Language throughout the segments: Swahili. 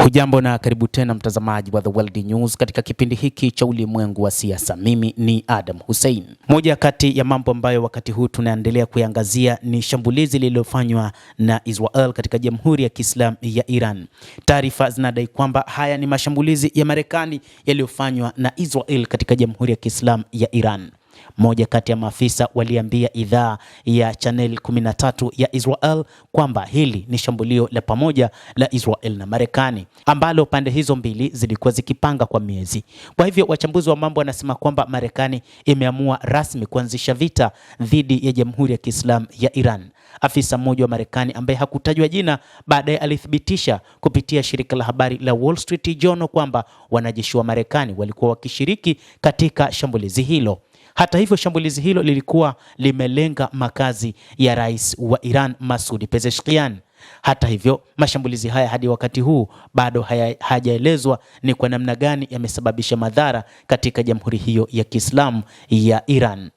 Hujambo na karibu tena mtazamaji wa The World News katika kipindi hiki cha ulimwengu wa siasa. Mimi ni Adam Hussein. Moja kati ya mambo ambayo wakati huu tunaendelea kuiangazia ni shambulizi lililofanywa na Israel katika Jamhuri ya Kiislamu ya Iran. Taarifa zinadai kwamba haya ni mashambulizi ya Marekani yaliyofanywa na Israel katika Jamhuri ya Kiislamu ya Iran. Moja kati ya maafisa waliambia idhaa ya Channel 13 ya Israel kwamba hili ni shambulio la pamoja la Israel na Marekani ambalo pande hizo mbili zilikuwa zikipanga kwa miezi. Kwa hivyo wachambuzi wa mambo wanasema kwamba Marekani imeamua rasmi kuanzisha vita dhidi ya Jamhuri ya Kiislamu ya Iran. Afisa mmoja wa Marekani ambaye hakutajwa jina baadaye alithibitisha kupitia shirika la habari la Wall Street Journal kwamba wanajeshi wa Marekani walikuwa wakishiriki katika shambulizi hilo. Hata hivyo shambulizi hilo lilikuwa limelenga makazi ya rais wa Iran Masoud Pezeshkian. Hata hivyo mashambulizi haya hadi wakati huu bado hajaelezwa ni kwa namna gani yamesababisha madhara katika jamhuri hiyo ya Kiislamu ya Iran.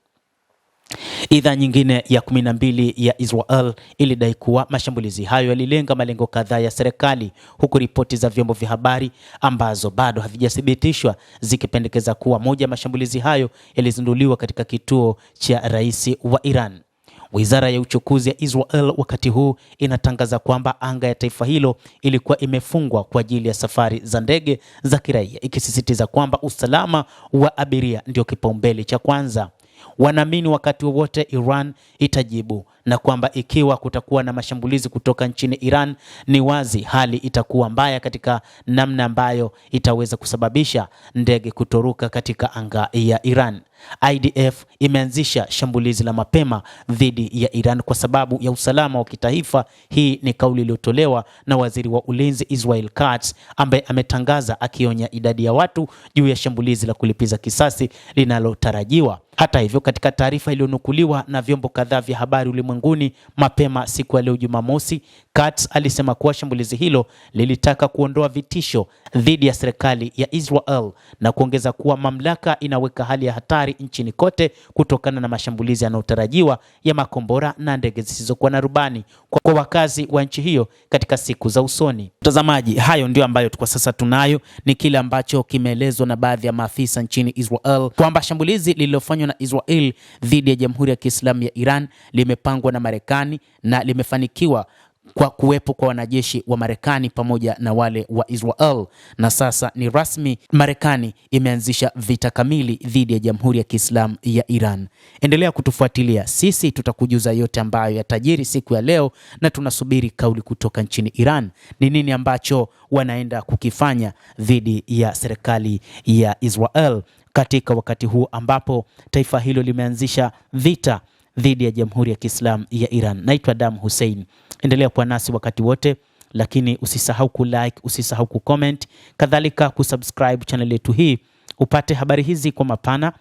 Idhaa nyingine ya 12 ya Israel ilidai kuwa mashambulizi hayo yalilenga malengo kadhaa ya serikali, huku ripoti za vyombo vya habari ambazo bado havijathibitishwa zikipendekeza kuwa moja ya mashambulizi hayo yalizinduliwa katika kituo cha rais wa Iran. Wizara ya uchukuzi ya Israel wakati huu inatangaza kwamba anga ya taifa hilo ilikuwa imefungwa kwa ajili ya safari za ndege za kiraia, ikisisitiza kwamba usalama wa abiria ndio kipaumbele cha kwanza. Wanaamini wakati wowote Iran itajibu, na kwamba ikiwa kutakuwa na mashambulizi kutoka nchini Iran, ni wazi hali itakuwa mbaya katika namna ambayo itaweza kusababisha ndege kutoruka katika anga ya Iran. IDF imeanzisha shambulizi la mapema dhidi ya Iran kwa sababu ya usalama wa kitaifa. Hii ni kauli iliyotolewa na waziri wa ulinzi Israel Katz, ambaye ametangaza akionya idadi ya watu juu ya shambulizi la kulipiza kisasi linalotarajiwa. Hata hivyo, katika taarifa iliyonukuliwa na vyombo kadhaa vya habari ulimwenguni mapema siku ya leo Jumamosi, Katz alisema kuwa shambulizi hilo lilitaka kuondoa vitisho dhidi ya serikali ya Israel na kuongeza kuwa mamlaka inaweka hali ya hatari nchini kote kutokana na mashambulizi yanayotarajiwa ya makombora na ndege zisizokuwa na rubani kwa wakazi wa nchi hiyo katika siku za usoni. Mtazamaji, hayo ndio ambayo kwa sasa tunayo, ni kile ambacho kimeelezwa na baadhi ya maafisa nchini Israel kwamba shambulizi lililofanywa na Israel dhidi ya Jamhuri ya Kiislamu ya Iran limepangwa na Marekani na limefanikiwa kwa kuwepo kwa wanajeshi wa Marekani pamoja na wale wa Israel, na sasa ni rasmi Marekani imeanzisha vita kamili dhidi ya Jamhuri ya Kiislamu ya Iran. Endelea kutufuatilia, sisi tutakujuza yote ambayo yatajiri siku ya leo, na tunasubiri kauli kutoka nchini Iran. Ni nini ambacho wanaenda kukifanya dhidi ya serikali ya Israel katika wakati huu ambapo taifa hilo limeanzisha vita dhidi ya Jamhuri ya Kiislamu ya Iran. Naitwa Adam Hussein. Endelea kuwa nasi wakati wote, lakini usisahau kulike, usisahau kucomment, kadhalika kusubscribe channel yetu hii upate habari hizi kwa mapana.